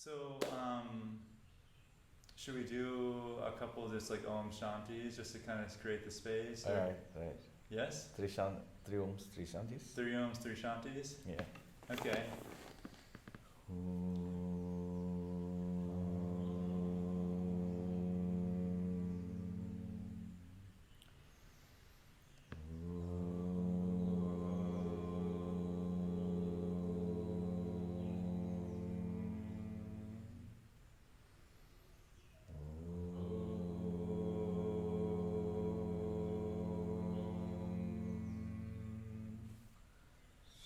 So, should we do a couple of just like Om Shantis just to kind of create the space? Right. Yes? Three Oms, three Shantis. 3 Oms, 3 Shantis? Yeah. Okay.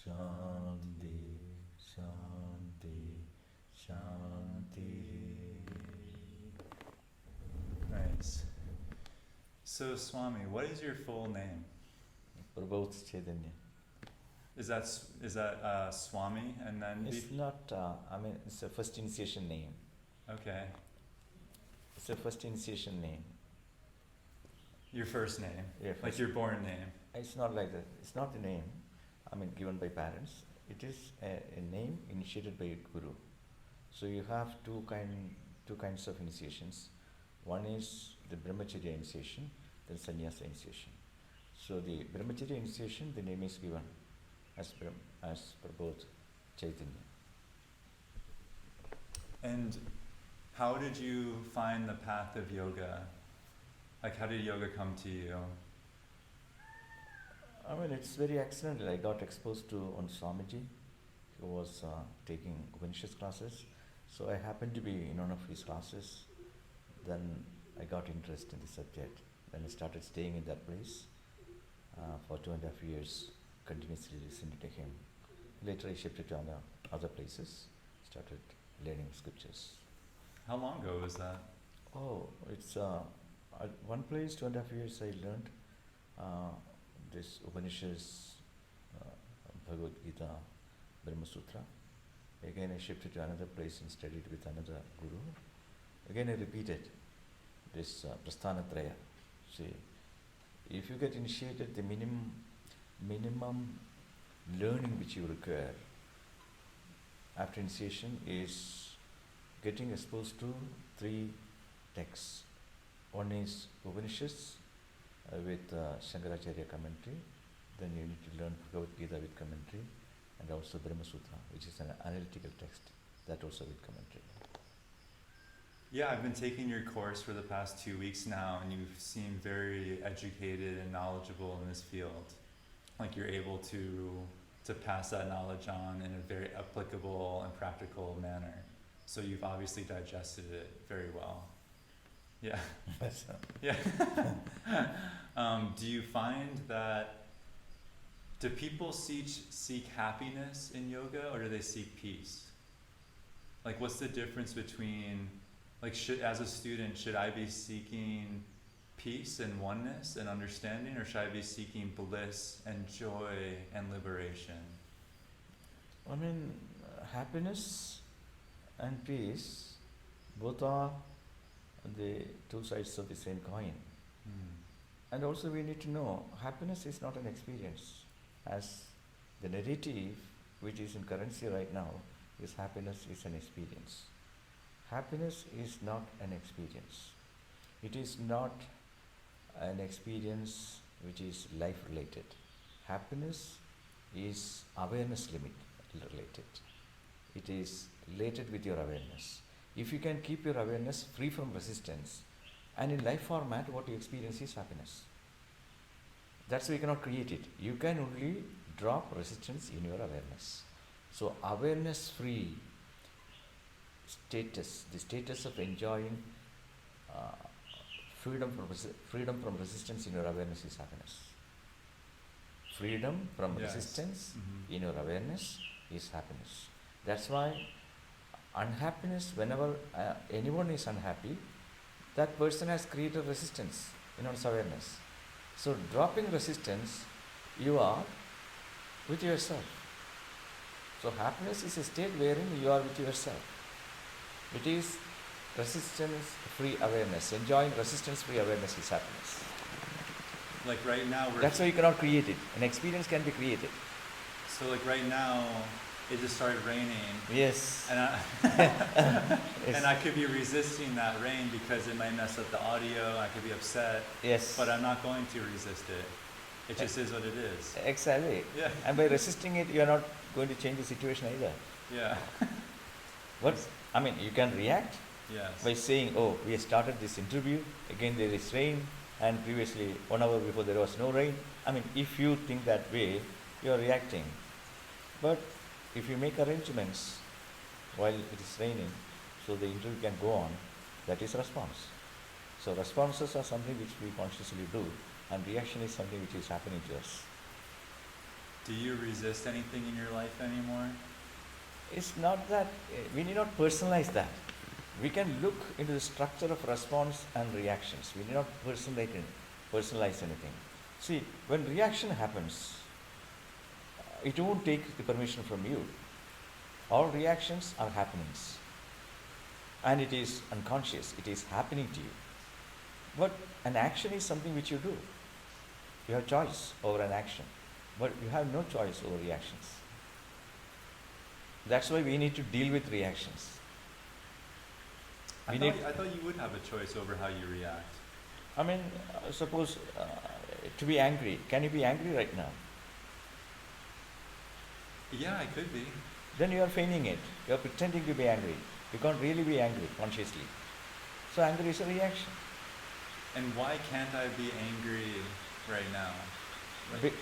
Shanti, Shanti, Shanti. Nice. So, Swami, what is your full name? Prabodh Chaithanya. Is that Swami and then... It's not, it's a first initiation name. Okay. It's a first initiation name. Your first name? Yeah, like your born name? It's not like that. It's not a name, given by parents. It is a name initiated by a guru. So you have two kinds of initiations. One is the brahmacharya initiation, then sannyasa initiation. So the brahmacharya initiation, the name is given as Prabodh Chaithanya. And how did you find the path of yoga? Like, how did yoga come to you? It's very accidental. I got exposed to one Swamiji who was taking Upanishad classes. So I happened to be in one of his classes. Then I got interested in the subject. Then I started staying in that place for 2.5 years, continuously listening to him. Later I shifted to other places, started learning scriptures. How long ago was that? Oh, it's at one place, 2.5 years I learned this Upanishads, Bhagavad Gita, Brahma Sutra. Again I shifted to another place and studied with another guru. Again I repeated this Prasthanatraya. See, if you get initiated, the minimum learning which you require after initiation is getting exposed to 3 texts. One is Upanishads with Shankaracharya commentary. Then you need to learn Bhagavad Gita with commentary, and also Brahma Sutra, which is an analytical text, that also with commentary. Yeah, I've been taking your course for the past 2 weeks now, and you seem very educated and knowledgeable in this field. Like you're able to pass that knowledge on in a very applicable and practical manner. So you've obviously digested it very well. Yeah. Yeah. Do you find that, do people seek happiness in yoga, or do they seek peace? Like, what's the difference between, like, as a student, should I be seeking peace and oneness and understanding, or should I be seeking bliss and joy and liberation? Happiness and peace, both are the two sides of the same coin. And also we need to know, happiness is not an experience. As the narrative, which is in currency right now, is happiness is an experience. Happiness is not an experience. It is not an experience which is life related. Happiness is awareness related. It is related with your awareness. If you can keep your awareness free from resistance, and in life format what you experience is happiness. That's why you cannot create it. You can only drop resistance in your awareness. So awareness free status, the status of enjoying freedom from resistance in your awareness is happiness. Freedom from resistance in your awareness is happiness. That's why unhappiness, whenever anyone is unhappy, that person has created resistance in one's awareness. So dropping resistance, you are with yourself. So happiness is a state wherein you are with yourself. It is resistance-free awareness. Enjoying resistance-free awareness is happiness. Like right now, that's why you cannot create it. An experience can be created. So like right now, it just started raining. Yes. And I, Yes. and I could be resisting that rain because it might mess up the audio. I could be upset, Yes. but I'm not going to resist it. It just is what it is. Exactly. Yeah. And by resisting it, you are not going to change the situation either. Yeah. What? I mean, you can react Yes. by saying, oh, we have started this interview, again there is rain, and previously 1 hour before there was no rain. I mean, if you think that way, you are reacting. But if you make arrangements while it is raining, so the interview can go on, that is response. So responses are something which we consciously do, and reaction is something which is happening to us. Do you resist anything in your life anymore? It's not that, we need not personalize that. We can look into the structure of response and reactions. We need not personalize anything. See, when reaction happens, it won't take the permission from you. All reactions are happenings. And it is unconscious, it is happening to you. But an action is something which you do. You have choice over an action, but you have no choice over reactions. That's why we need to deal with reactions. I We thought, need- I thought you would have a choice over how you react. I mean, suppose to be angry. Can you be angry right now? Yeah, I could be. Then you are feigning it. You are pretending to be angry. You can't really be angry consciously. So anger is a reaction. And why can't I be angry right now?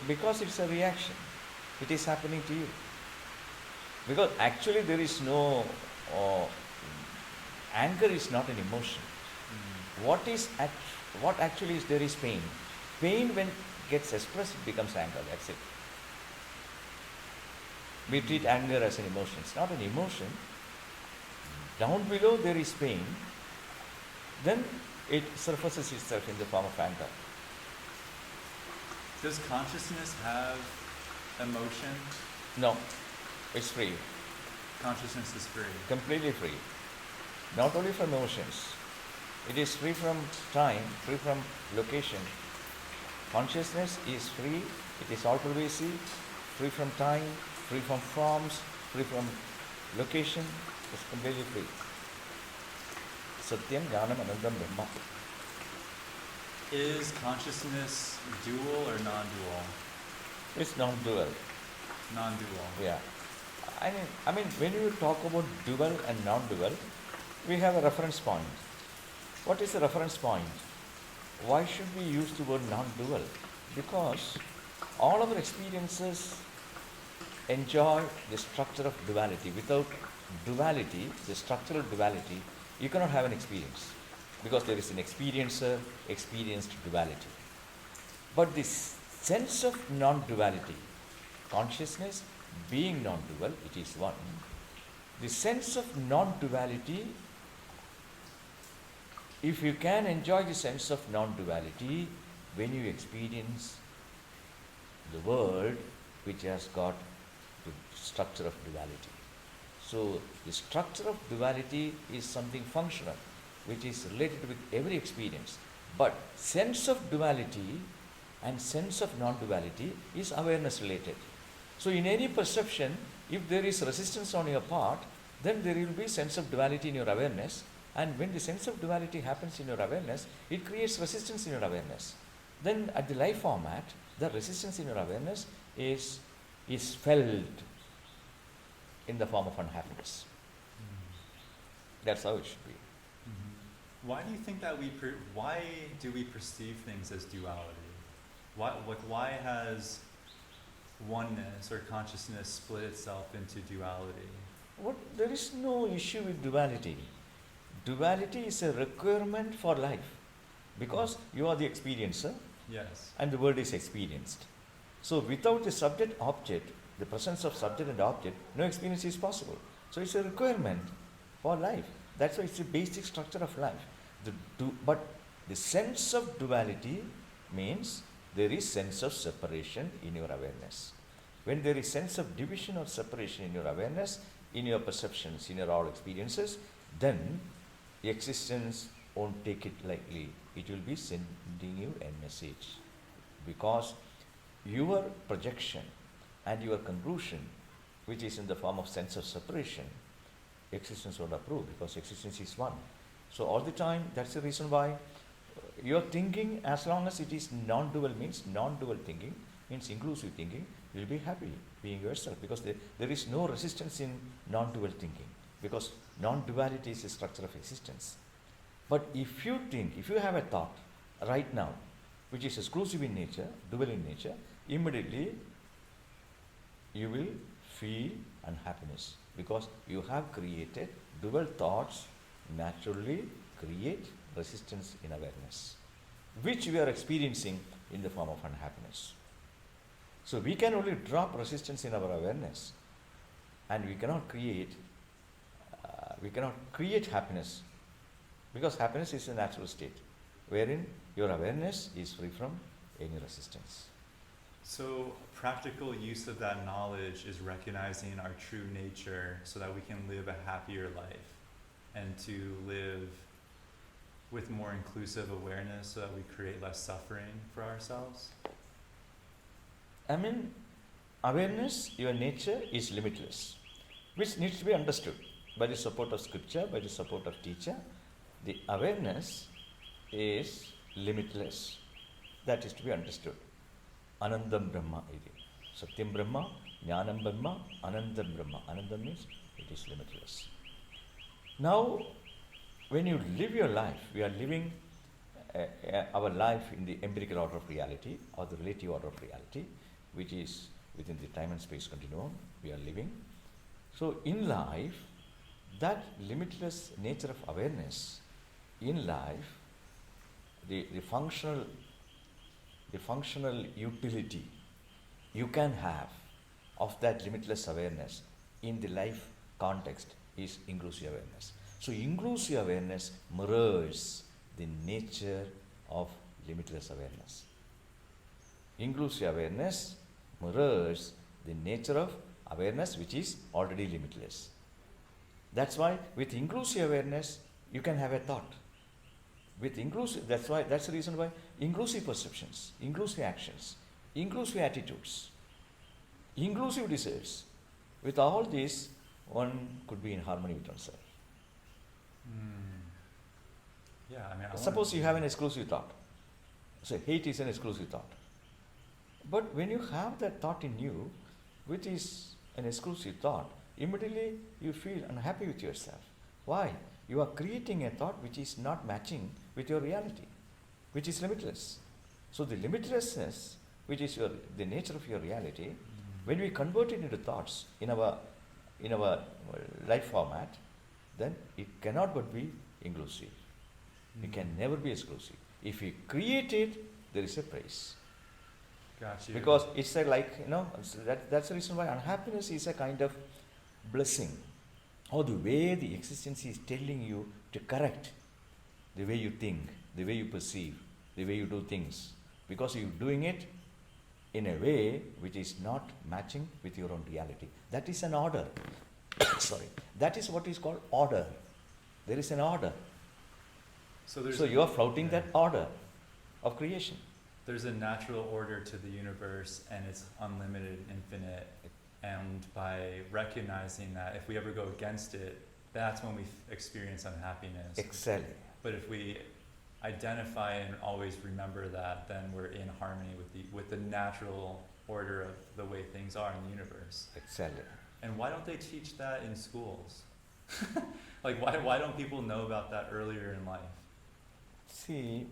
Because it's a reaction. It is happening to you. Because actually there is no, anger is not an emotion. What actually is there is pain. Pain when gets expressed it becomes anger, that's it. We treat anger as an emotion. It's not an emotion. Down below there is pain. Then it surfaces itself in the form of anger. Does consciousness have emotion? No, it's free. Consciousness is free. Completely free. Not only from emotions. It is free from time, free from location. Consciousness is free. It is all pervasive, free from time, free from forms, free from location. It's completely free. Satyam, Jnanam, Anandam, Brahma. Is consciousness dual or non-dual? It's non-dual. Non-dual. Yeah. I mean, when you talk about dual and non-dual, we have a reference point. What is the reference point? Why should we use the word non-dual? Because all our experiences enjoy the structure of duality. Without duality, the structural duality, you cannot have an experience. Because there is an experiencer, experienced duality. But this sense of non-duality, consciousness being non-dual, it is one. The sense of non-duality, if you can enjoy the sense of non-duality when you experience the world which has got the structure of duality. So the structure of duality is something functional, which is related with every experience. But sense of duality and sense of non-duality is awareness related. So in any perception, if there is resistance on your part, then there will be sense of duality in your awareness. And when the sense of duality happens in your awareness, it creates resistance in your awareness. Then at the life format, the resistance in your awareness is felt in the form of unhappiness. That's how it should be. Why do you think that why do we perceive things as duality? Why has oneness or consciousness split itself into duality? There is no issue with duality. Duality is a requirement for life because you are the experiencer. Yes. And the world is experienced. So without the subject-object, the presence of subject and object, no experience is possible. So it's a requirement for life. That's why it's a basic structure of life. But the sense of duality means there is sense of separation in your awareness. When there is sense of division or separation in your awareness, in your perceptions, in your all experiences, then existence won't take it lightly. It will be sending you a message. Because your projection and your conclusion which is in the form of sense of separation, existence won't approve because existence is one. So all the time, that's the reason why your thinking, as long as it is non-dual, means non-dual thinking, means inclusive thinking, you'll be happy being yourself because there is no resistance in non-dual thinking because non-duality is the structure of existence. But if you think, if you have a thought right now, which is exclusive in nature, dual in nature, immediately you will feel unhappiness because you have created dual thoughts naturally create resistance in awareness, which we are experiencing in the form of unhappiness. So we can only drop resistance in our awareness, and we cannot create happiness, because happiness is a natural state, wherein your awareness is free from any resistance. So practical use of that knowledge is recognizing our true nature so that we can live a happier life and to live with more inclusive awareness so that we create less suffering for ourselves. I mean, awareness, your nature is limitless, which needs to be understood by the support of scripture, by the support of teacher. The awareness is limitless. That is to be understood. Anandam Brahma iti. Satyam Brahma, Jnanam Brahma, Anandam Brahma. Anandam means it is limitless. Now, when you live your life, we are living our life in the empirical order of reality or the relative order of reality, which is within the time and space continuum we are living. So in life, that limitless nature of awareness in life, the functional utility you can have of that limitless awareness in the life context is inclusive awareness. So inclusive awareness mirrors the nature of limitless awareness. Inclusive awareness mirrors the nature of awareness which is already limitless. That's why with inclusive awareness you can have a thought. With inclusive, that's the reason why inclusive perceptions, inclusive actions, inclusive attitudes, inclusive desires, with all these one could be in harmony with oneself. Yeah, I mean, Suppose you have an exclusive thought. So hate is an exclusive thought. But when you have that thought in you, which is an exclusive thought, immediately you feel unhappy with yourself. Why? You are creating a thought which is not matching with your reality, which is limitless. So the limitlessness, which is the nature of your reality, when we convert it into thoughts in our life format, then it cannot but be inclusive. It can never be exclusive. If we create it, there is a price. Got you. Because it's that's the reason why unhappiness is a kind of blessing, or the way the existence is telling you to correct the way you think, the way you perceive, the way you do things, because you're doing it in a way which is not matching with your own reality. That is an order. Sorry. That is what is called order. There is an order. So you are flouting that order of creation. There's a natural order to the universe and it's unlimited, infinite. And by recognizing that, if we ever go against it, that's when we experience unhappiness. Exactly. But if we identify and always remember that, then we're in harmony with the natural order of the way things are in the universe. Exactly. And why don't they teach that in schools? Like, why don't people know about that earlier in life? See,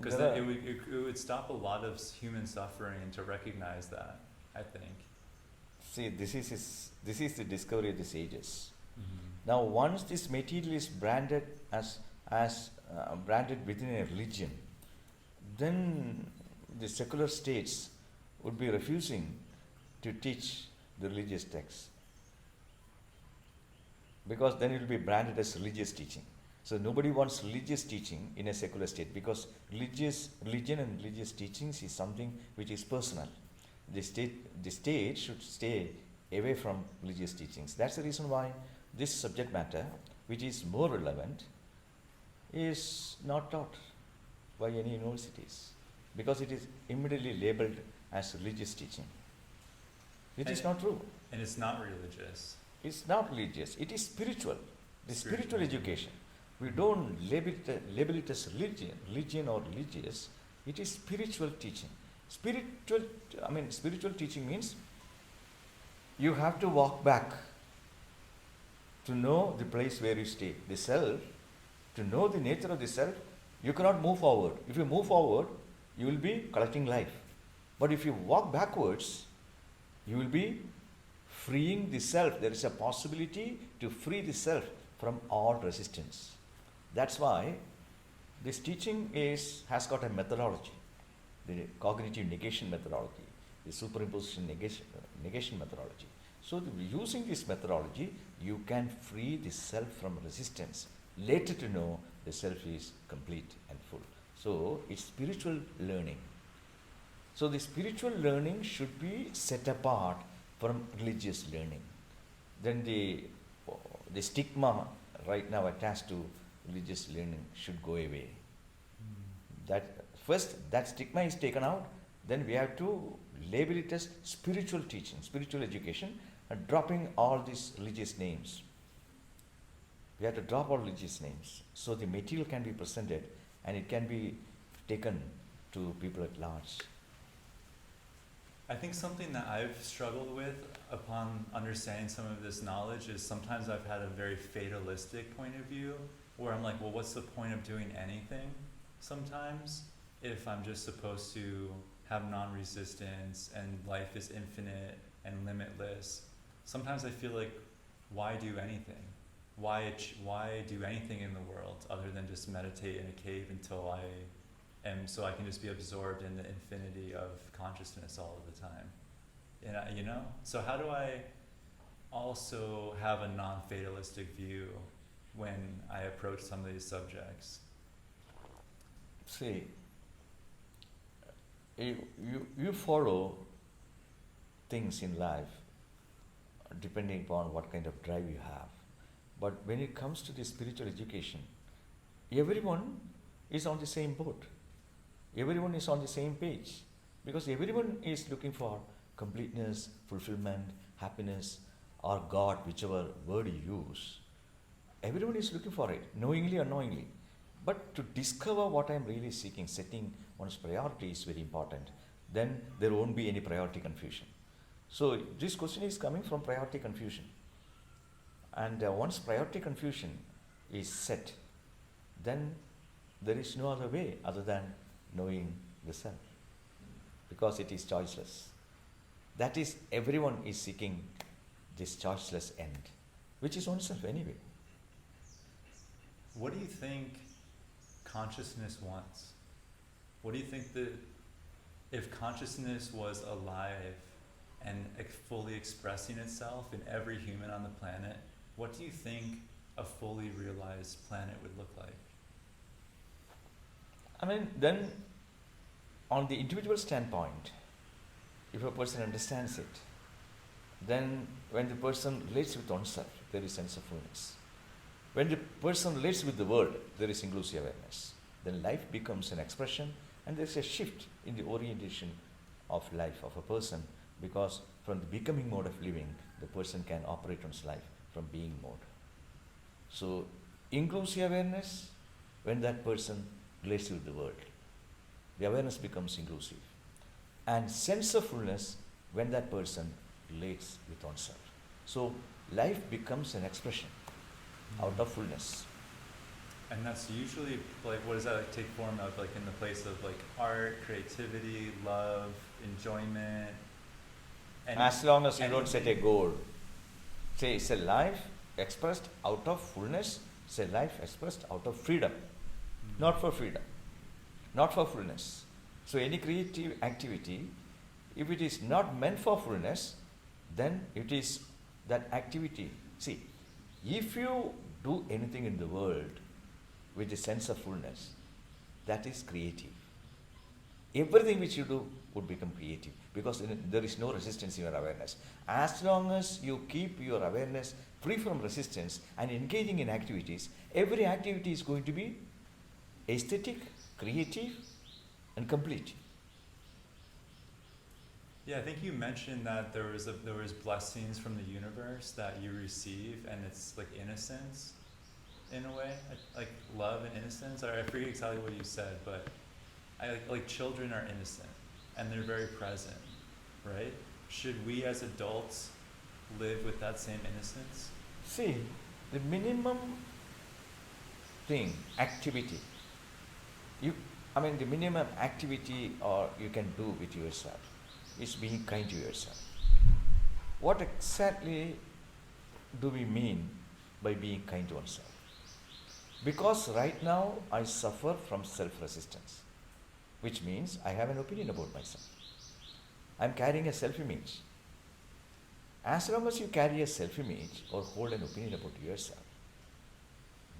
because it would stop a lot of human suffering to recognize that, I think. See, this is the discovery of the sages. Now, once this material is branded as branded within a religion, then the secular states would be refusing to teach the religious texts, because then it will be branded as religious teaching. So nobody wants religious teaching in a secular state, because religion and religious teachings is something which is personal. The state should stay away from religious teachings. That's the reason why this subject matter, which is more relevant, is not taught by any universities, because it is immediately labeled as religious teaching, which is not true. And it's not religious. It's not religious, it is spiritual. The spiritual Spiritual. education. We don't label it as religion or religious. It is spiritual teaching. Spiritual teaching means you have to walk back to know the place where you stay. The self, to know the nature of the self, you cannot move forward. If you move forward, you will be collecting life. But if you walk backwards, you will be freeing the self. There is a possibility to free the self from all resistance. That's why this teaching has got a methodology, the cognitive negation methodology, the superimposition negation methodology. So using this methodology, you can free the self from resistance. Later to know the self is complete and full. So it's spiritual learning. So the spiritual learning should be set apart from religious learning. Then the stigma right now attached to religious learning should go away. That stigma is taken out, then we have to label it as spiritual teaching, spiritual education, and dropping all these religious names. We have to drop all religious names so the material can be presented and it can be taken to people at large. I think something that I've struggled with upon understanding some of this knowledge is sometimes I've had a very fatalistic point of view where I'm like, well, what's the point of doing anything sometimes if I'm just supposed to have non-resistance and life is infinite and limitless? Sometimes I feel like, why do anything? Why do anything in the world other than just meditate in a cave until so I can just be absorbed in the infinity of consciousness all of the time? And so how do I also have a non-fatalistic view when I approach some of these subjects? See, you follow things in life depending upon what kind of drive you have. But when it comes to the spiritual education, everyone is on the same boat. Everyone is on the same page. Because everyone is looking for completeness, fulfillment, happiness, or God, whichever word you use. Everyone is looking for it, knowingly or unknowingly. But to discover what I am really seeking, setting one's priority is very important. Then there won't be any priority confusion. So this question is coming from priority confusion. And once priority confusion is set, then there is no other way other than knowing the self. Because it is choiceless. That is, everyone is seeking this choiceless end, which is oneself anyway. What do you think consciousness wants? What do you think that if consciousness was alive and fully expressing itself in every human on the planet, what do you think a fully realized planet would look like? Then on the individual standpoint, if a person understands it, then when the person relates with oneself, there is sense of fullness. When the person relates with the world, there is inclusive awareness. Then life becomes an expression, and there is a shift in the orientation of life of a person, because from the becoming mode of living, the person can operate on his life from being mode. So, inclusive awareness, when that person relates with the world, the awareness becomes inclusive. And sense of fullness, when that person relates with oneself. So, life becomes an expression out of fullness. And that's usually like, what does that take form of, like in the place of like art, creativity, love, enjoyment? As long as you don't set a goal. Say it's a life expressed out of fullness, it's a life expressed out of freedom. Not for freedom, not for fullness. So any creative activity, if it is not meant for fullness, then it is that activity. See, if you do anything in the world with a sense of fullness, that is creative. Everything which you do would become creative, because there is no resistance in your awareness. As long as you keep your awareness free from resistance and engaging in activities, every activity is going to be aesthetic, creative, and complete. Yeah, I think you mentioned that there was blessings from the universe that you receive, and it's like innocence, in a way, like love and innocence. I forget exactly what you said, but like children are innocent, and they're very present, right? Should we as adults live with that same innocence? See, the minimum thing, activity, the minimum activity or you can do with yourself is being kind to yourself. What exactly do we mean by being kind to oneself? Because right now I suffer from self-resistance, which means I have an opinion about myself. I'm carrying a self-image. As long as you carry a self-image or hold an opinion about yourself,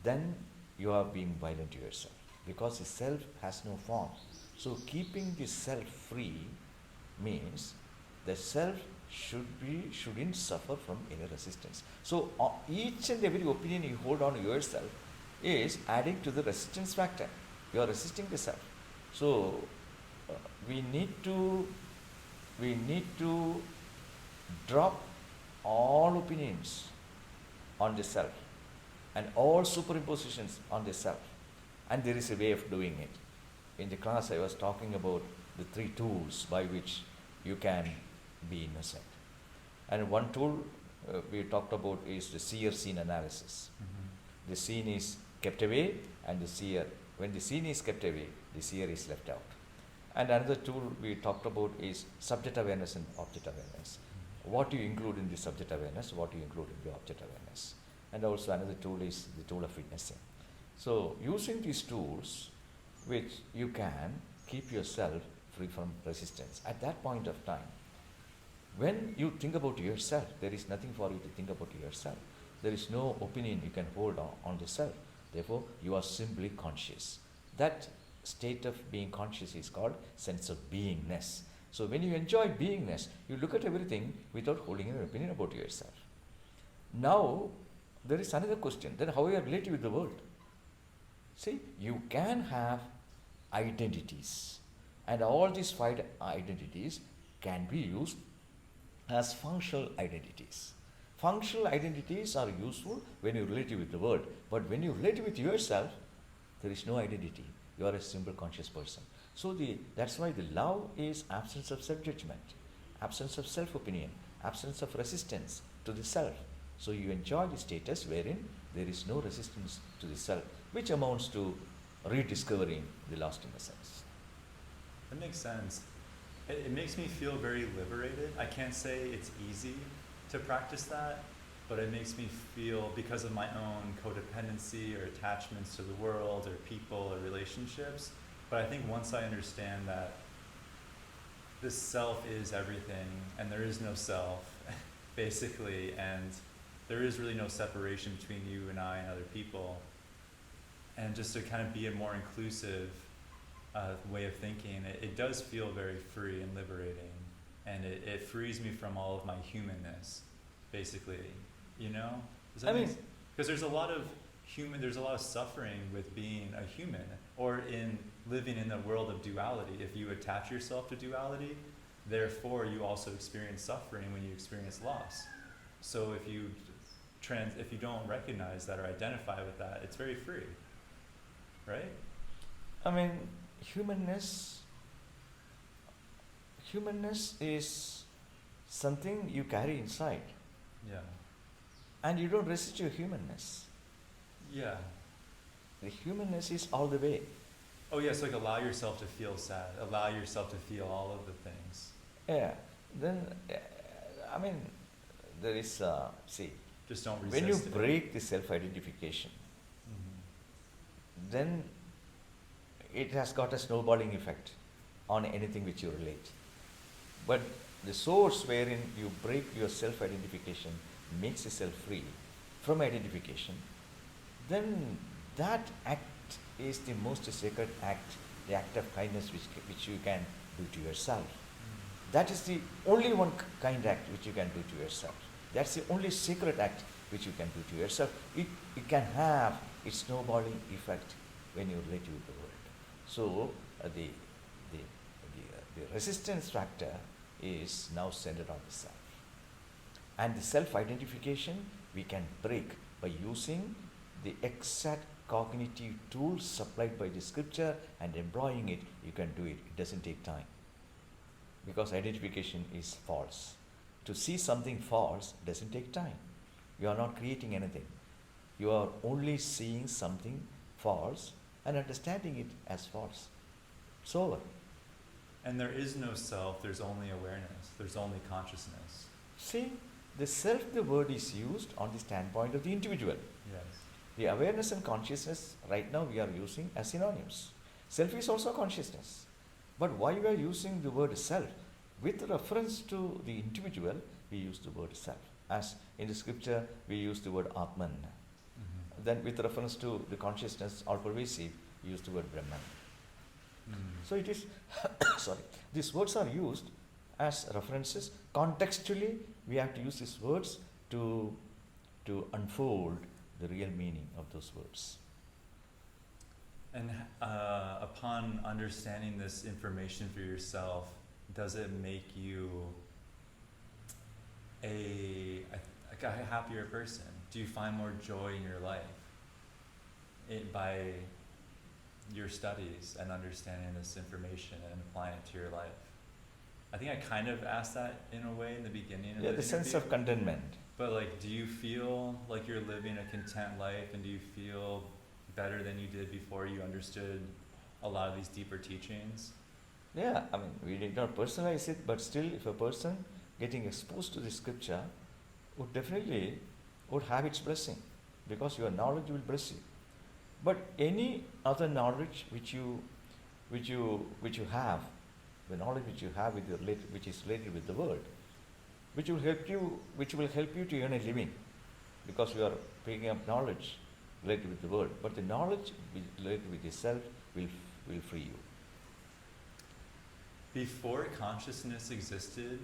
then you are being violent to yourself, because the self has no form. So keeping the self free means the self shouldn't suffer from any resistance. So each and every opinion you hold on to yourself is adding to the resistance factor. You are resisting the self. So we need to drop all opinions on the self and all superimpositions on the self. And there is a way of doing it. In the class I was talking about the 3 tools by which you can be innocent. And one tool we talked about is the seer-scene analysis. Mm-hmm. The scene is kept away and the seer, when the scene is kept away, the seer is left out. And another tool we talked about is subject awareness and object awareness. Mm-hmm. What you include in the subject awareness, what you include in the object awareness. And also another tool is the tool of witnessing. So using these tools, which you can keep yourself free from resistance. At that point of time, when you think about yourself, there is nothing for you to think about yourself. There is no opinion you can hold on the self. Therefore, you are simply conscious. That state of being conscious is called sense of beingness. So when you enjoy beingness, you look at everything without holding an opinion about yourself. Now, there is another question, then how you are related with the world? See, you can have identities, and all these 5 identities can be used as functional identities. Functional identities are useful when you relate with the world, but when you relate with yourself, there is no identity. You are a simple conscious person. So that's why the love is absence of self-judgment, absence of self-opinion, absence of resistance to the self. So you enjoy the status wherein there is no resistance to the self, which amounts to rediscovering the lost innocence. That makes sense. It makes me feel very liberated. I can't say it's easy to practice that, but it makes me feel, because of my own codependency or attachments to the world or people or relationships, but I think once I understand that this self is everything and there is no self, basically, and there is really no separation between you and I and other people, and just to kind of be a more inclusive way of thinking, it does feel very free and liberating, and it frees me from all of my humanness, basically, you know? Because there's a lot of suffering with being a human, or in living in the world of duality. If you attach yourself to duality, therefore you also experience suffering when you experience loss. So if you don't recognize that or identify with that, it's very free, right? Humanness is something you carry inside. Yeah. And you don't resist your humanness. Yeah. The humanness is all the way. Oh yes, like allow yourself to feel sad, allow yourself to feel all of the things. Yeah. Then, there is, just don't resist. when you break the self-identification, then it has got a snowballing effect on anything which you relate. But the source wherein you break your self-identification makes yourself free from identification, then that act is the most sacred act, the act of kindness which you can do to yourself. That is the only one kind act which you can do to yourself. That's the only sacred act which you can do to yourself. It can have its snowballing effect when you relate with the world. So the resistance factor is now centered on the self. And the self-identification we can break by using the exact cognitive tools supplied by the scripture and employing it. You can do it. It doesn't take time. Because identification is false. To see something false doesn't take time. You are not creating anything. You are only seeing something false and understanding it as false. It's over. And there is no self, there's only awareness, there's only consciousness. See, the self, the word is used on the standpoint of the individual. Yes. The awareness and consciousness right now we are using as synonyms. Self is also consciousness. But why we are using the word self? With reference to the individual, we use the word self. As in the scripture, we use the word Atman. Mm-hmm. Then with reference to the consciousness, all pervasive, we use the word Brahman. So it is, sorry, these words are used as references. Contextually, we have to use these words to unfold the real meaning of those words. And upon understanding this information for yourself, does it make you a happier person? Do you find more joy in your life by your studies and understanding this information and applying it to your life? I think I kind of asked that in a way in the beginning of the sense interview. of contentment. But like, do you feel like you're living a content life, and do you feel better than you did before you understood a lot of these deeper teachings? Yeah, I mean, we did not personalize it, but still, if a person getting exposed to the scripture would definitely would have its blessing, because your knowledge will bless you. But any other knowledge which you have, the knowledge which you have with which is related with the world, which will help you to earn a living, because you are picking up knowledge related with the world. But the knowledge related with yourself will free you. Before consciousness existed,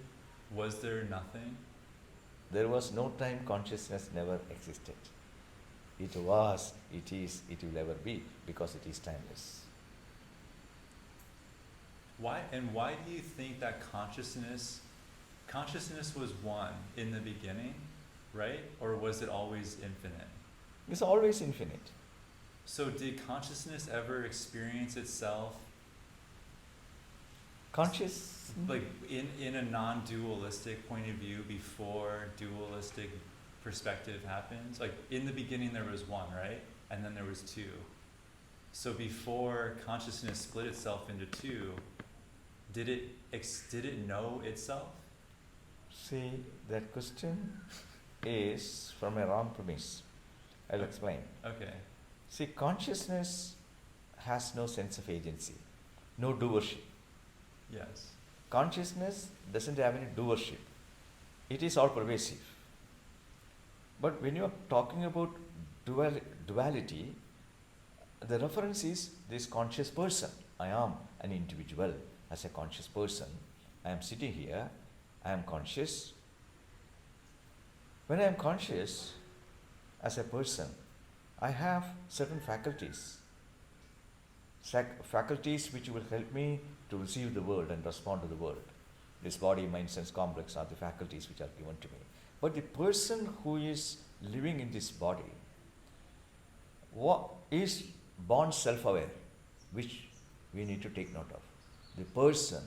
was there nothing? There was no time. Consciousness never existed. It was, it is, it will ever be, because it is timeless. Why do you think that consciousness was one in the beginning, right? Or was it always infinite? It's always infinite. So did consciousness ever experience itself like in a non-dualistic point of view before dualistic perspective happens? Like in the beginning there was one, right? And then there was two. So before consciousness split itself into two, did it know itself? See, that question is from a wrong premise. I'll explain. Okay. See, consciousness has no sense of agency, no doership. Yes. Consciousness doesn't have any doership. It is all pervasive. But when you are talking about duality, the reference is this conscious person. I am an individual as a conscious person. I am sitting here. I am conscious. When I am conscious as a person, I have certain faculties. Faculties which will help me to receive the world and respond to the world. This body, mind, sense complex are the faculties which are given to me. But the person who is living in this body is born self-aware, which we need to take note of. The person,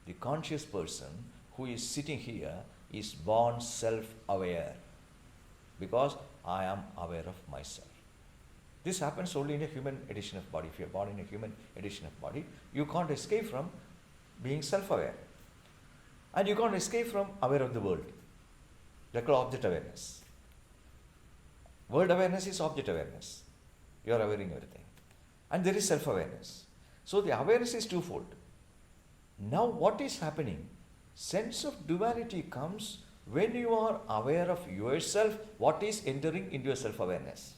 the conscious person who is sitting here is born self-aware, because I am aware of myself. This happens only in a human edition of body. If you are born in a human edition of body, you can't escape from being self-aware. And you can't escape from aware of the world. That's called object awareness. World awareness is object awareness. You are awareing everything. And there is self-awareness. So the awareness is twofold. Now what is happening? Sense of duality comes when you are aware of yourself, what is entering into your self-awareness.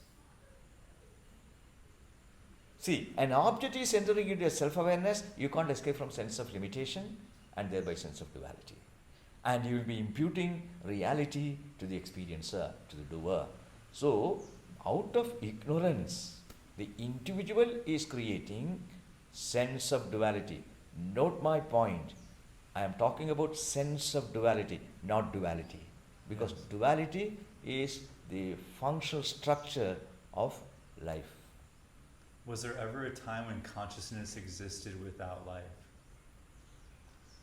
See, an object is entering into your self-awareness, you can't escape from sense of limitation and thereby sense of duality. And you will be imputing reality to the experiencer, to the doer. So, out of ignorance, the individual is creating sense of duality. Note my point. I am talking about sense of duality, not duality. Because Yes. duality is the functional structure of life. Was there ever a time when consciousness existed without life?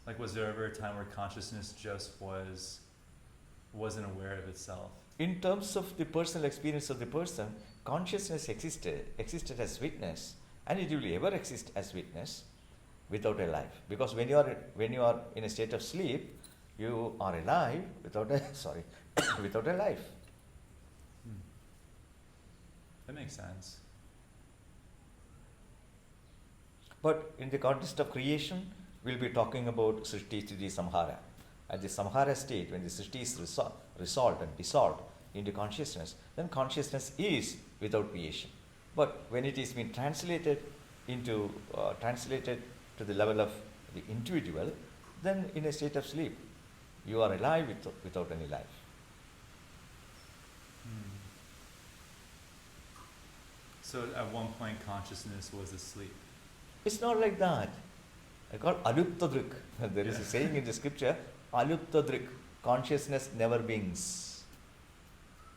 Like, was there ever a time where consciousness just wasn't aware of itself? In terms of the personal experience of the person, consciousness existed as witness, and it will ever exist as witness without a life. Because when you are in a state of sleep, you are alive without a without a life. That makes sense. But in the context of creation, we'll be talking about Srishti Sthiti Samhara. At the Samhara state, when the Srishti is resolved and dissolved into consciousness, then consciousness is without creation. But when it is being translated to the level of the individual, then in a state of sleep, you are alive without any life. So at one point, consciousness was asleep. It's not like that. I call aluptadrik. There is a saying in the scripture, aluptadrik, consciousness never winks.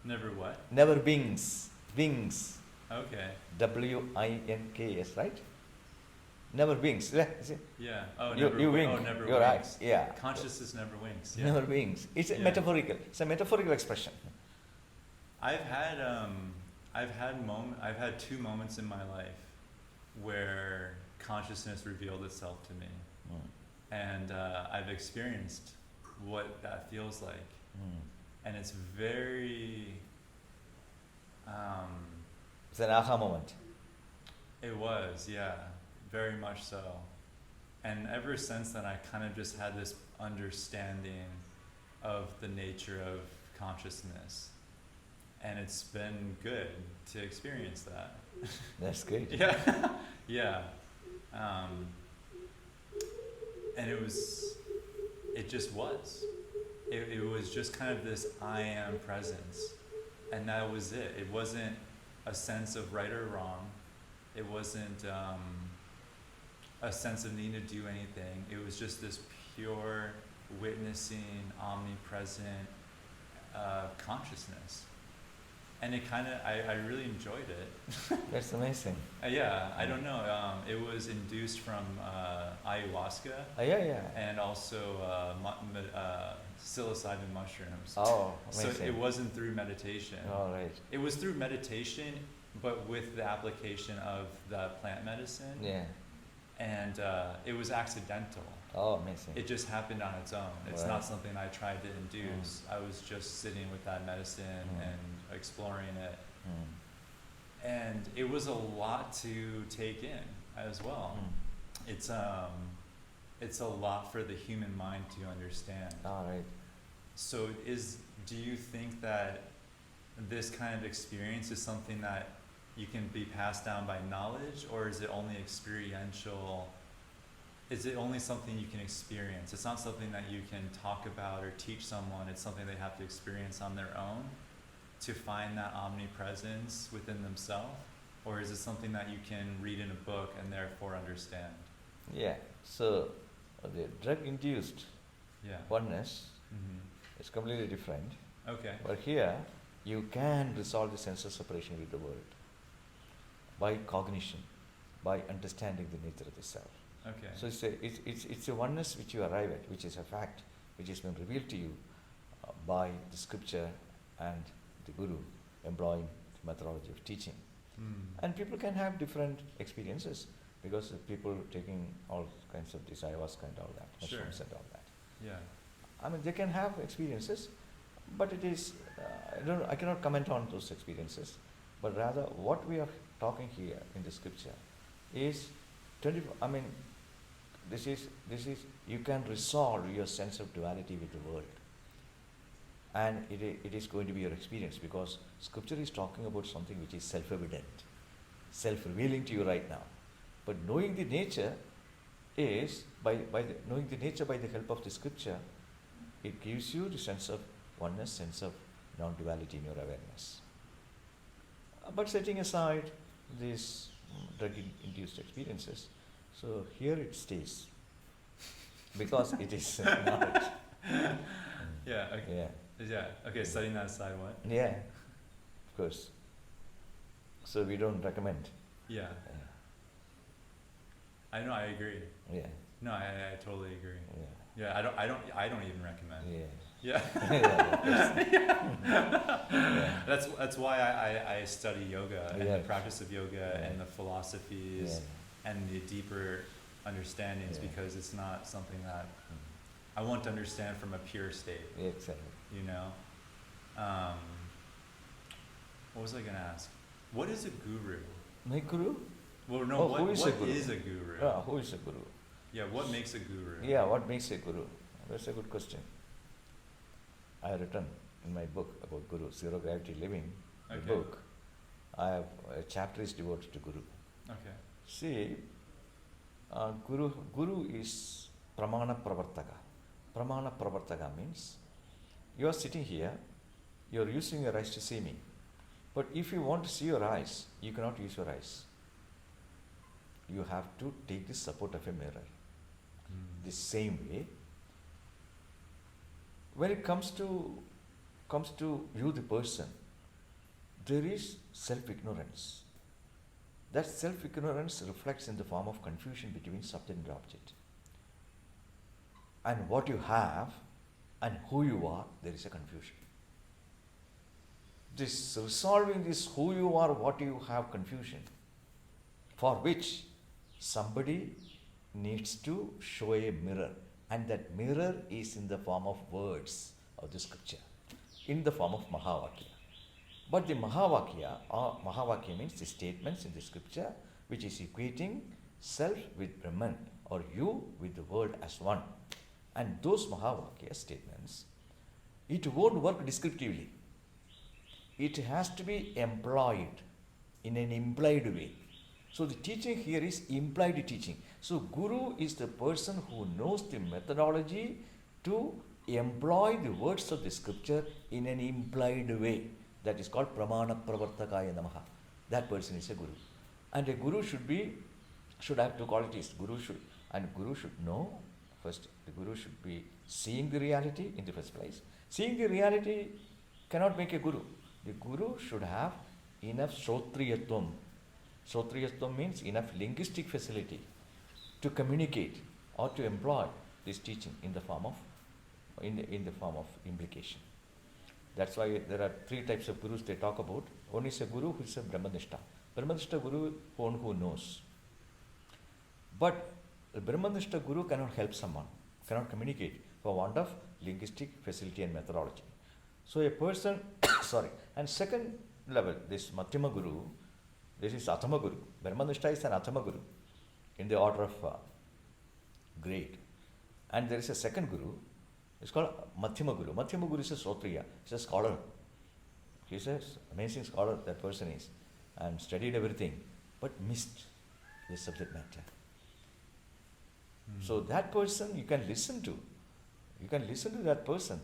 Never what? Never winks. Wings. Okay. W-I-N-K-S, right? Never winks. Yeah. Oh, You never wink. Oh, never Your winks. eyes. Yeah. Consciousness never winks. Yeah. Never winks. It's Yeah. metaphorical. It's a metaphorical expression. I've had 2 moments in my life where consciousness revealed itself to me, and I've experienced what that feels like, and it's very. It's an aha moment. It was, yeah, very much so, and ever since then, I kind of just had this understanding of the nature of consciousness. And it's been good to experience that. That's great. Yeah, yeah. And it just was. It was just kind of this I am presence. And that was it. It wasn't a sense of right or wrong. It wasn't a sense of needing to do anything. It was just this pure witnessing, omnipresent consciousness. And it kind of, I really enjoyed it. That's amazing. Yeah, I don't know. It was induced from ayahuasca Yeah. and also psilocybin mushrooms. Oh, So amazing. it wasn't through meditation. All right. It was through meditation, but with the application of the plant medicine. Yeah. And it was accidental. Oh, amazing. It just happened on its own. It's Right. not something I tried to induce. I was just sitting with that medicine and exploring it. And it was a lot to take in as well. It's a lot for the human mind to understand. All right. So do you think that this kind of experience is something that you can be passed down by knowledge, or is it only experiential? Is it only something you can experience? It's not something that you can talk about or teach someone. It's something they have to experience on their own to find that omnipresence within themselves? Or is it something that you can read in a book and therefore understand? Yeah. So the drug-induced Yeah. oneness Mm-hmm. is completely different. Okay. But here, you can resolve the sense of separation with the world by cognition, by understanding the nature of the self. Okay. So it's a oneness which you arrive at, which is a fact, which has been revealed to you by the scripture and the guru employing the methodology of teaching. And people can have different experiences because of people taking all kinds of this ayahuasca and all that, Sure. mushrooms and all that. Yeah. I mean, they can have experiences, but it is, I cannot comment on those experiences, but rather what we are talking here in the scripture is, this is, you can resolve your sense of duality with the world. And it is going to be your experience because scripture is talking about something which is self-evident, self-revealing to you right now. But knowing the nature is, knowing the nature by the help of the scripture, it gives you the sense of oneness, sense of non-duality in your awareness. But setting aside these drug-induced experiences, so here it stays. because it is knowledge. Yeah, okay. Yeah, okay, setting that aside, what? Yeah, of course. So we don't recommend. Yeah. I know, I agree. Yeah. No, I totally agree. Yeah. Yeah, I don't even recommend. Yeah. Yeah. That's why I study yoga and the practice of yoga and the philosophies and the deeper understandings, because it's not something that I want to understand from a pure state. Exactly. You know? What was I going to ask? What is a guru? My guru? Well, no, what who is a guru? is a guru? Who is a guru? Yeah, what makes a guru? Yeah, what makes a guru? That's a good question. I have written in my book about Guru, Zero Gravity Living, the book, I have a chapter is devoted to Guru. Okay. See, Guru is Pramana Pravartaka. Pramana Pravartaka means you are sitting here, you are using your eyes to see me. But if you want to see your eyes, you cannot use your eyes. You have to take the support of a mirror. The same way, when it comes to view the person, there is self-ignorance. That self-ignorance reflects in the form of confusion between subject and object. And what you have and who you are, there is a confusion. This resolving this who you are, what you have confusion, for which somebody needs to show a mirror, and that mirror is in the form of words of the scripture, in the form of Mahavakya. But the Mahavakya means the statements in the scripture which is equating self with Brahman or you with the world as one. And those Mahavakya statements, it won't work descriptively. It has to be employed in an implied way. So the teaching here is implied teaching. So Guru is the person who knows the methodology to employ the words of the scripture in an implied way. That is called Pramana Pravartakaya Namaha. That person is a Guru. And a Guru should have two qualities. Guru should know, first the Guru should be seeing the reality in the first place. Seeing the reality cannot make a Guru. The Guru should have enough Shrotriyatvam. Shrotriyatvam means enough linguistic facility to communicate or to employ this teaching in the form of implication. That's why there are three types of gurus they talk about. One is a guru who is a Brahmanishta. Brahmanishta guru, one who knows. But the Brahmanishta guru cannot help someone, cannot communicate for want of linguistic facility and methodology. So a person, and second level, this Madhyama guru, this is Atama guru. Brahmanishta is an Atama guru in the order of grade. And there is a second guru, it's called Madhyama guru. Madhyama guru is a Srotriya, he's a scholar. He's an amazing scholar, that person is, and studied everything, but missed the subject matter. So that person you can listen to. You can listen to that person,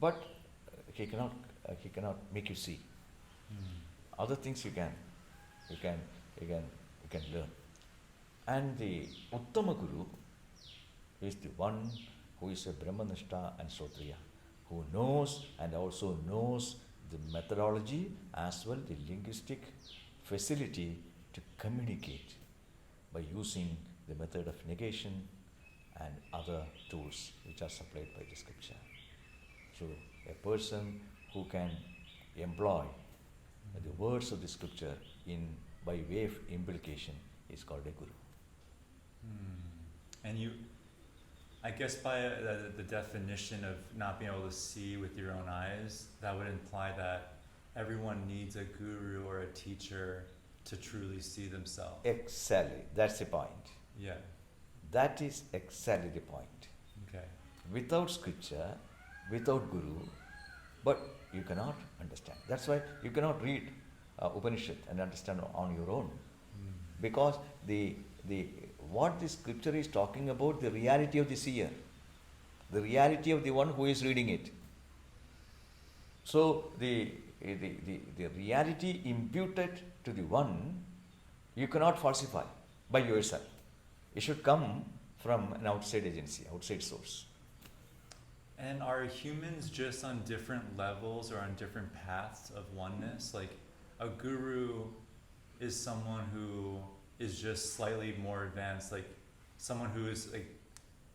but he cannot make you see. Other things you can learn. And the Uttama Guru is the one who is a Brahmanishta and Srotriya, who knows and also knows the methodology as well the linguistic facility to communicate by using the method of negation and other tools which are supplied by the scripture. So a person who can employ the words of the scripture by way of implication is called a guru. And I guess by the definition of not being able to see with your own eyes, that would imply that everyone needs a guru or a teacher to truly see themselves. Exactly, that's the point. Yeah. That is exactly the point. Okay. Without scripture, without guru, but you cannot understand. That's why you cannot read Upanishad and understand on your own. Because what the scripture is talking about, the reality of the seer, the reality of the one who is reading it. So the reality imputed to the one, you cannot falsify by yourself. It should come from an outside agency, outside source. And are humans just on different levels or on different paths of oneness? Like a guru is someone who is just slightly more advanced, like someone who is like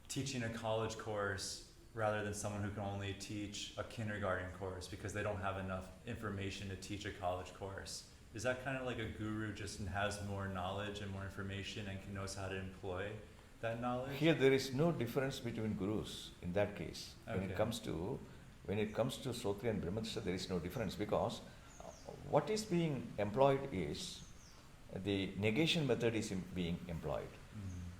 teaching a college course rather than someone who can only teach a kindergarten course because they don't have enough information to teach a college course. Is that kind of like a guru just has more knowledge and more information and knows how to employ that knowledge? Here there is no difference between gurus in that case. Okay. When it comes to Sotri and Brahmadrisha, there is no difference because what is being employed is the negation method is being employed.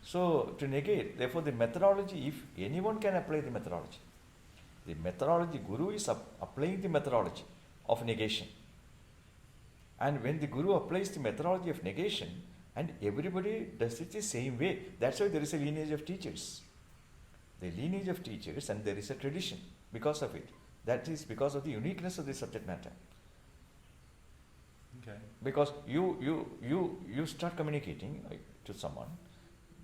So to negate, therefore the methodology, if anyone can apply the methodology, guru is applying the methodology of negation. And when the guru applies the methodology of negation, and everybody does it the same way, that's why there is a lineage of teachers. The lineage of teachers, and there is a tradition because of it. That is because of the uniqueness of the subject matter. Okay. Because you start communicating to someone,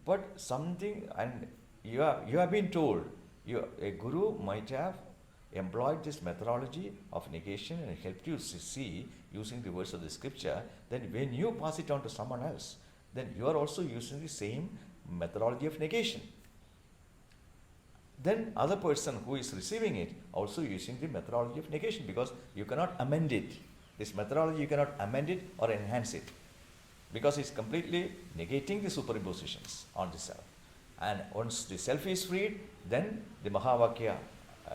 but something, and you have been told, a guru might have employed this methodology of negation and helped you see using the words of the scripture. Then when you pass it on to someone else, then you are also using the same methodology of negation. Then other person who is receiving it also using the methodology of negation, because you cannot amend it. This methodology you cannot amend it or enhance it, because it's completely negating the superimpositions on the self. And once the self is freed, then the Mahavakya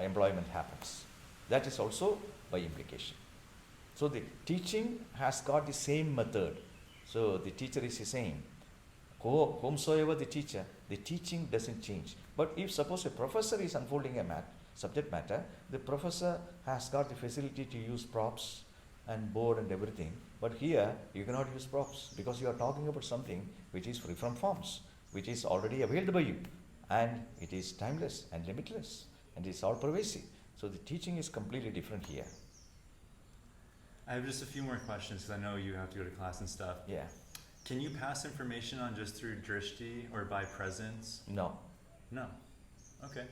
employment happens. That is also by implication. So the teaching has got the same method. So the teacher is the same. Whomsoever the teacher, the teaching doesn't change. But if suppose a professor is unfolding a subject matter, the professor has got the facility to use props and board and everything. But here you cannot use props because you are talking about something which is free from forms, which is already availed by you, and it is timeless and limitless, and it's all pervasive. So the teaching is completely different here. I have just a few more questions because I know you have to go to class and stuff. Yeah. Can you pass information on just through drishti or by presence? No. No. Okay.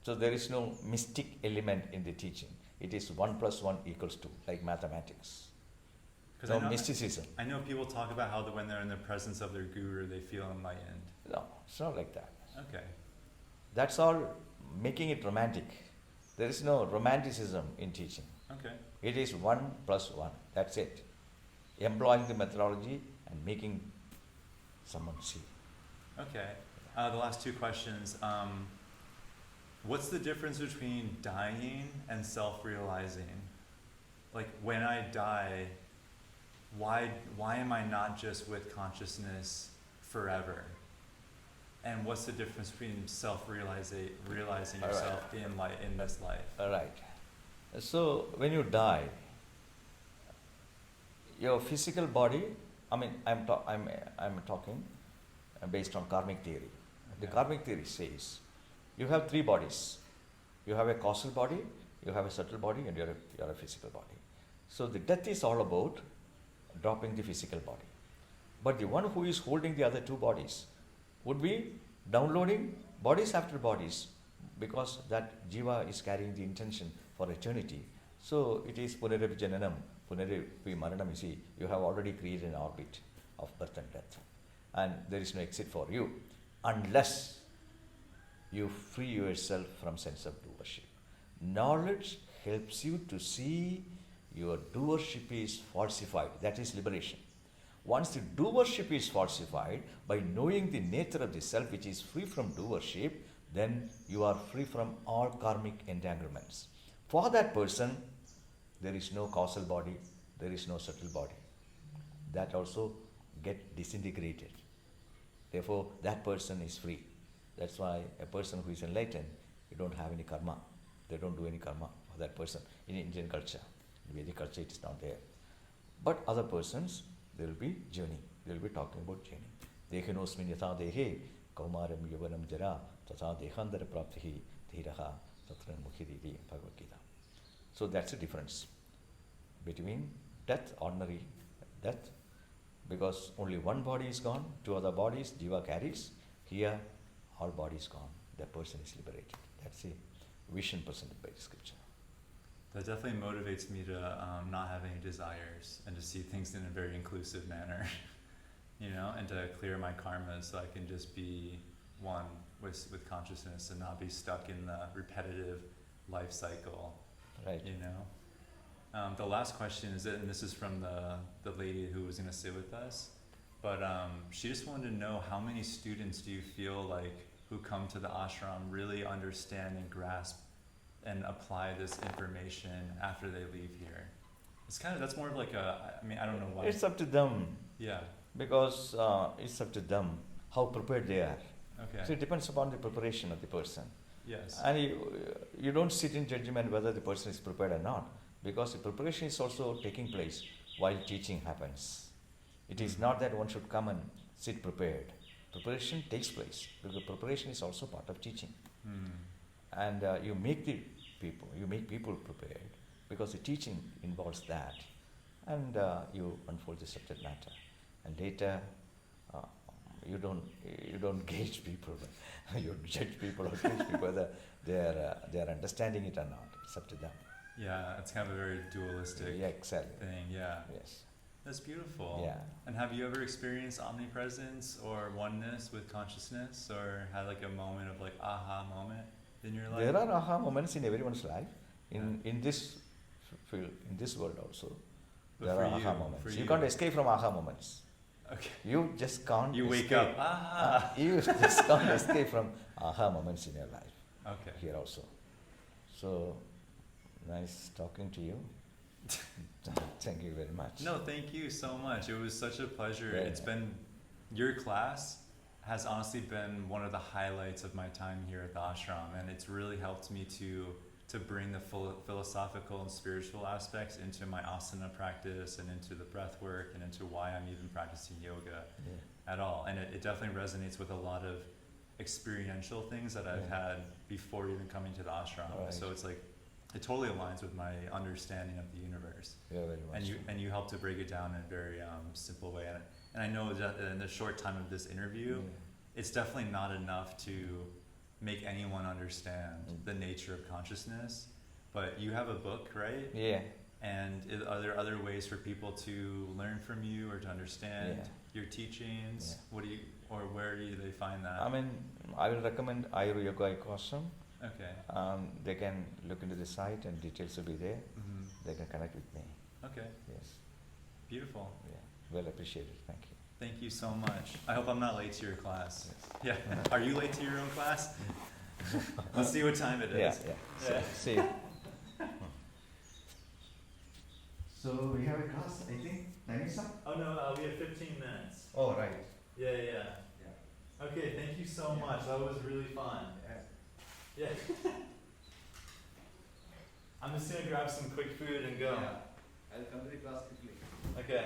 So there is no mystic element in the teaching. It is 1 + 1 = 2, like mathematics. No mysticism. I know people talk about how when they're in the presence of their guru, they feel enlightened. No, it's not like that. Okay. That's all making it romantic. There is no romanticism in teaching. Okay. It is 1 + 1. That's it. Employing the methodology and making someone see. Okay. The last two questions. What's the difference between dying and self-realizing? Like when I die, why am I not just with consciousness forever? And what's the difference between realizing yourself in this life? All right. So when you die, your physical body, I'm talking based on karmic theory. The karmic theory says you have 3 bodies. You have a causal body, you have a subtle body, and you're a physical body. So the death is all about dropping the physical body. But the one who is holding the other 2 bodies would be downloading bodies after bodies, because that jiva is carrying the intention for eternity. So it is punarapi jananam, punarapi maranam. You see, you have already created an orbit of birth and death, and there is no exit for you unless you free yourself from sense of doership. Knowledge helps you to see your doership is falsified. That is liberation. Once the doership is falsified, by knowing the nature of the self which is free from doership, then you are free from all karmic entanglements. For that person, there is no causal body, there is no subtle body. That also get disintegrated. Therefore, that person is free. That's why a person who is enlightened, you don't have any karma. They don't do any karma for that person. In Indian culture, in Vedic culture, it is not there. But other persons, they will be journey. They will be talking about journey. Dehinosmin yatha dehe kaumaram yavanam jara tatha dehandara praptihi dhiraha tatran mukhididi Bhagavad Gita. So that's the difference between death, ordinary death, because only one body is gone, 2 other bodies jiva carries. Here, all body is gone, that person is liberated. That's the vision presented by Scripture. That definitely motivates me to not have any desires and to see things in a very inclusive manner, you know, and to clear my karma so I can just be one with consciousness and not be stuck in the repetitive life cycle, Right. you know. The last question is, and this is from the lady who was going to sit with us, but she just wanted to know, how many students do you feel like who come to the ashram really understand and grasp and apply this information after they leave here? It's kind of, that's more of like a, I mean, I don't know why. It's up to them. Yeah. Because it's up to them how prepared they are. Okay. So it depends upon the preparation of the person. Yes. And you don't sit in judgment whether the person is prepared or not, because the preparation is also taking place while teaching happens. It is not that one should come and sit prepared. Preparation takes place, because preparation is also part of teaching. And you make people prepared, because the teaching involves that, and you unfold the subject matter. And later, you don't gauge people, you judge people or gauge people whether they are understanding it or not. It's up to them. Yeah, it's kind of a very dualistic Exactly. thing. Yeah. Yes. That's beautiful. Yeah. And have you ever experienced omnipresence or oneness with consciousness, or had like a moment of like aha moment in your life? There are aha moments in everyone's life. In this field, in this world also, But there for are you, aha moments. for You you. can't escape from aha moments. Okay. You just can't. You wake escape. up. Ah. You just can't escape from aha moments in your life. Okay. Here also. So nice talking to you. Thank you very much. No, thank you so much. It was such a pleasure. Yeah. It's been, your class has honestly been one of the highlights of my time here at the ashram, and it's really helped me to bring the philosophical and spiritual aspects into my asana practice and into the breath work and into why I'm even practicing yoga at all. And it definitely resonates with a lot of experiential things that I've had before even coming to the ashram. Right. So it's like, it totally aligns with my understanding of the universe. Yeah, very much. And you help to break it down in a very simple way. And I know that in the short time of this interview, it's definitely not enough to make anyone understand the nature of consciousness. But you have a book, right? Yeah. And are there other ways for people to learn from you or to understand your teachings? Yeah. Where do they find that? I mean, I will recommend Ayur-Yoga ashram. Okay. They can look into the site and details will be there. Mm-hmm. They can connect with me. Okay. Yes. Beautiful. Yeah. Well appreciated. Thank you. Thank you so much. I hope I'm not late to your class. Yes. Yeah. Are you late to your own class? Let's see what time it is. Yeah. So, see you. So we have a class, I think. Time is up? Oh no, we have 15 minutes. Oh, right. Yeah. Okay, thank you so much. That was really fun. Yeah. I'm just gonna grab some quick food and go. I'll come to the class quickly. Okay.